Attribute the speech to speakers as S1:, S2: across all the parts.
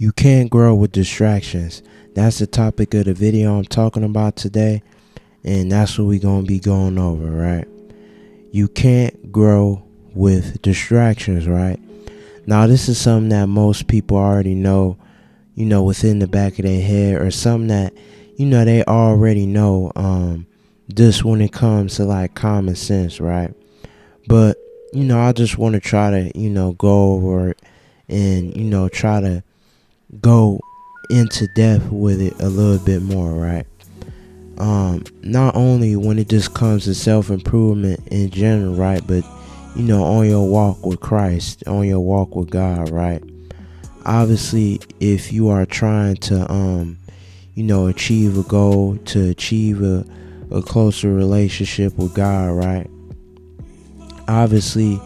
S1: You can't grow with distractions. That's the topic of the video I'm talking about today, and that's what we're going to be going over, right? You can't grow with distractions, right? Now, this is something that most people already know, within the back of their head, or something that, they already know, just when it comes to like common sense, right? But, I just want to try to, go over it and, try to go into depth with it a little bit more, right? Not only when it just comes to self-improvement in general, right, but on your walk with Christ, on your walk with God, right? Obviously, if you are trying to achieve a goal, to achieve a closer relationship with God, right? Obviously,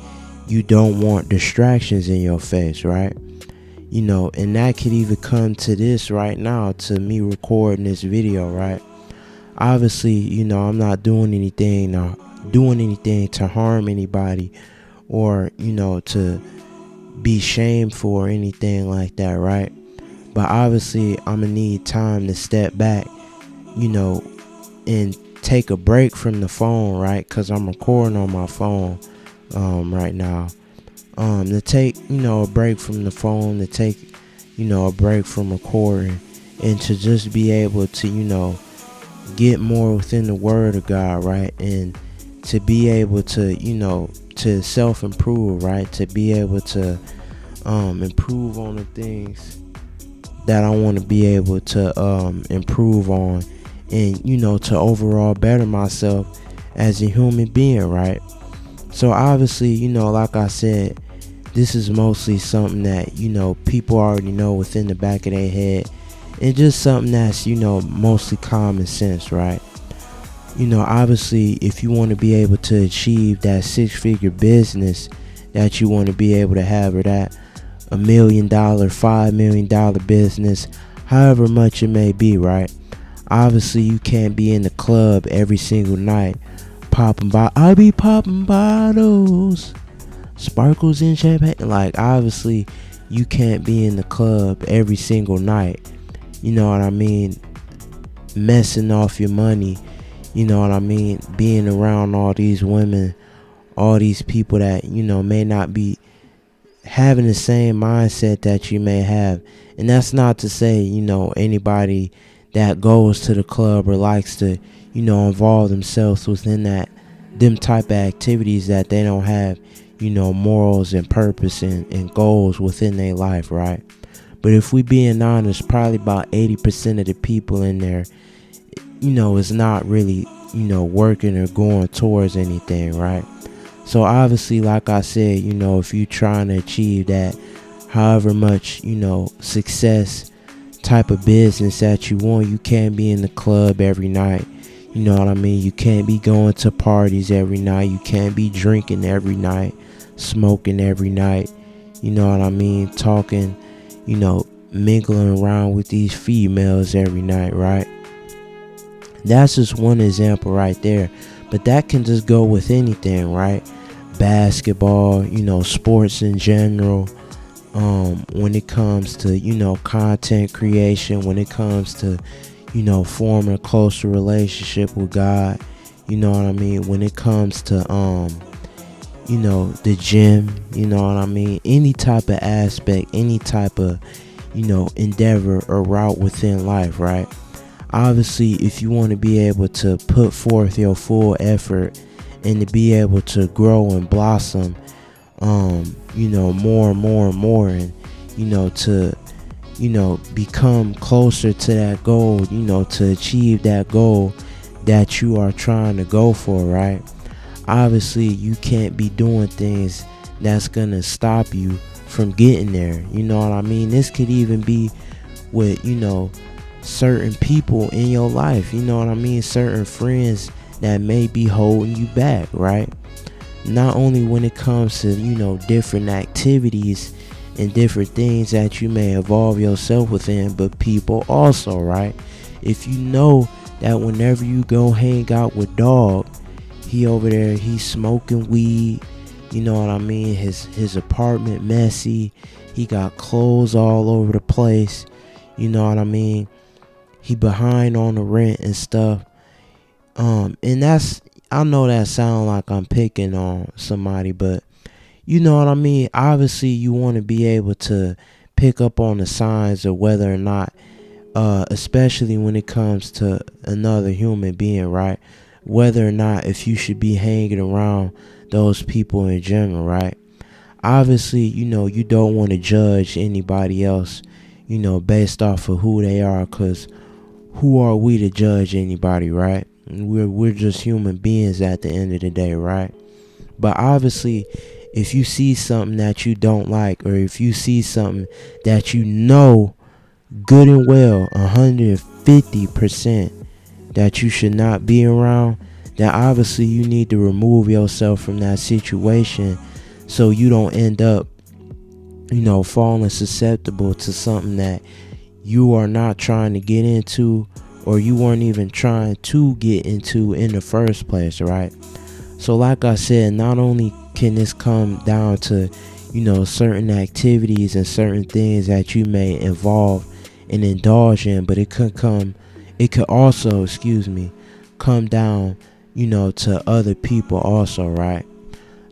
S1: you don't want distractions in your face, right? And that could even come to this right now, to me recording this video, right? Obviously, I'm not doing anything to harm anybody, or to be shameful or anything like that, right? But obviously, I'm gonna need time to step back, and take a break from the phone, right? Because I'm recording on my phone right now. To take a break from the phone, to take a break from recording, and to just be able to get more within the word of God, right? And to be able to to self-improve, right? To be able to improve on the things that I want to be able to improve on, and to overall better myself as a human being, right? So obviously, like I said, this is mostly something that people already know within the back of their head, and just something that's mostly common sense, right? Obviously, if you want to be able to achieve that six-figure business that you want to be able to have, or that $1 million, $5 million business, however much it may be, right? Obviously, you can't be in the club every single night I be popping bottles, sparkles and champagne. Like, obviously, you can't be in the club every single night. You know what I mean? Messing off your money. You know what I mean? Being around all these women, all these people that, may not be having the same mindset that you may have. And that's not to say, anybody that goes to the club or likes to, involve themselves within them type of activities, that they don't have, morals and purpose and goals within their life, right? But if we being honest, probably about 80% of the people in there, is not really, working or going towards anything, right? So obviously, like I said, if you're trying to achieve that, however much, success type of business that you want, you can't be in the club every night. You know what I mean? You can't be going to parties every night. You can't be drinking every night, smoking every night. You know what I mean? Talking, mingling around with these females every night, right? That's just one example right there. But that can just go with anything, right? Basketball, sports in general. When it comes to, content creation, when it comes to, forming a closer relationship with God, you know what I mean? When it comes to, the gym, you know what I mean? Any type of aspect, any type of, endeavor or route within life, right? Obviously, if you want to be able to put forth your full effort and to be able to grow and blossom, more and more and more, and, to, become closer to that goal, to achieve that goal that you are trying to go for, right? Obviously, you can't be doing things that's going to stop you from getting there. You know what I mean? This could even be with, certain people in your life, you know what I mean? Certain friends that may be holding you back, right? Not only when it comes to, different activities and different things that you may involve yourself within, but people also, right? If you know that whenever you go hang out with Dog, he over there, he's smoking weed, You know what I mean? His apartment messy. He got clothes all over the place. You know what I mean? He behind on the rent and stuff. And I know that sound like I'm picking on somebody, but you know what I mean? Obviously, you want to be able to pick up on the signs of whether or not, especially when it comes to another human being, right? Whether or not if you should be hanging around those people in general, right? Obviously, you don't want to judge anybody else, based off of who they are, because who are we to judge anybody, right? We're just human beings at the end of the day, right? But obviously, if you see something that you don't like, or if you see something that you know good and well 150% that you should not be around, then obviously you need to remove yourself from that situation so you don't end up falling susceptible to something that you are not trying to get into, or you weren't even trying to get into in the first place, right? So like I said, not only can this come down to certain activities and certain things that you may involve and indulge in, but it could also come down to other people also, right?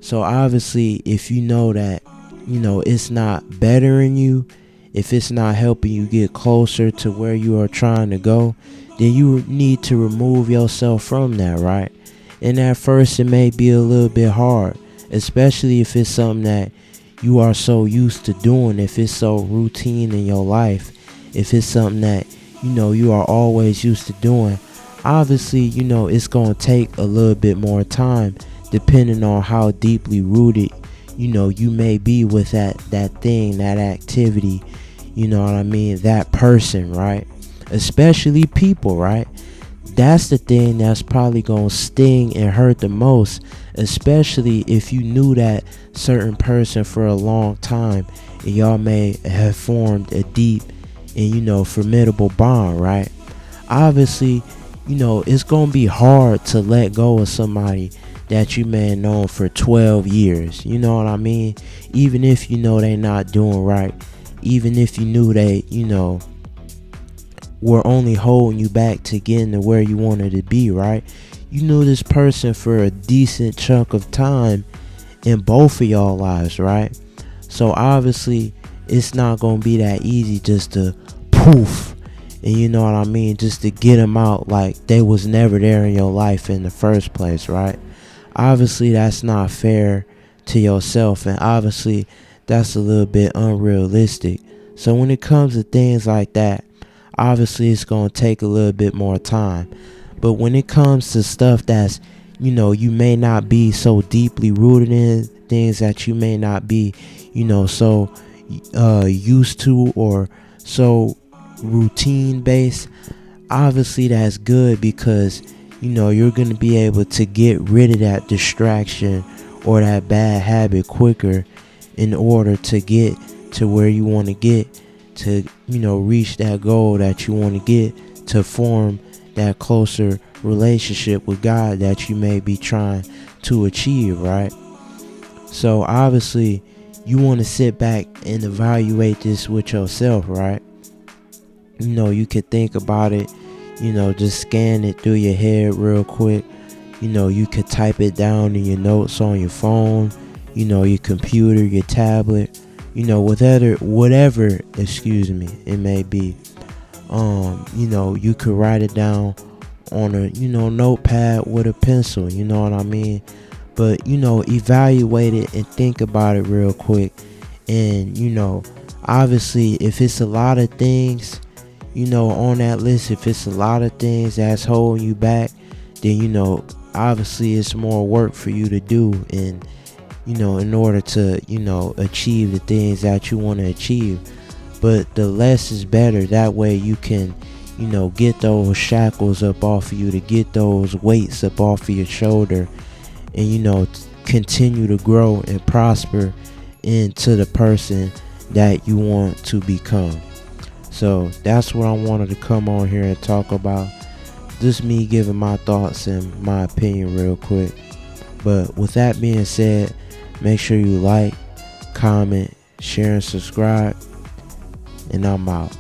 S1: So obviously, if you know that it's not bettering you, if it's not helping you get closer to where you are trying to go, then you need to remove yourself from that, right? And at first it may be a little bit hard, especially if it's something that you are so used to doing, if it's so routine in your life, if it's something that you are always used to doing. Obviously, it's going to take a little bit more time depending on how deeply rooted you may be with that thing, that activity, that person, right? Especially people, right? That's the thing that's probably gonna sting and hurt the most, especially if you knew that certain person for a long time and y'all may have formed a deep and formidable bond, right? Obviously, it's gonna be hard to let go of somebody that you may have known for 12 years. You know what I mean? Even if they not doing right, even if you knew they were only holding you back to getting to where you wanted to be, right? You knew this person for a decent chunk of time in both of y'all lives, right? So obviously it's not gonna be that easy just to poof, and just to get them out like they was never there in your life in the first place, right? Obviously that's not fair to yourself, and obviously that's a little bit unrealistic. So when it comes to things like that, obviously it's going to take a little bit more time. But when it comes to stuff that's you may not be so deeply rooted in, things that you may not be so used to, or so routine based, obviously that's good, because you're going to be able to get rid of that distraction or that bad habit quicker in order to get to where you want to get, to reach that goal that you want to get, to form that closer relationship with God that you may be trying to achieve, right? So obviously you want to sit back and evaluate this with yourself, right? You could think about it, just scan it through your head real quick. You could type it down in your notes on your phone, your computer, your tablet, whatever it may be. You could write it down on a notepad with a pencil, you know what I mean? But evaluate it and think about it real quick. And obviously if it's a lot of things on that list, if it's a lot of things that's holding you back, then obviously it's more work for you to do, and in order to achieve the things that you want to achieve. But the less is better. That way you can get those shackles up off of you, to get those weights up off of your shoulder, and continue to grow and prosper into the person that you want to become. So that's what I wanted to come on here and talk about. Just me giving my thoughts and my opinion real quick. But with that being said, Make sure you like, comment, share, and subscribe. And I'm out.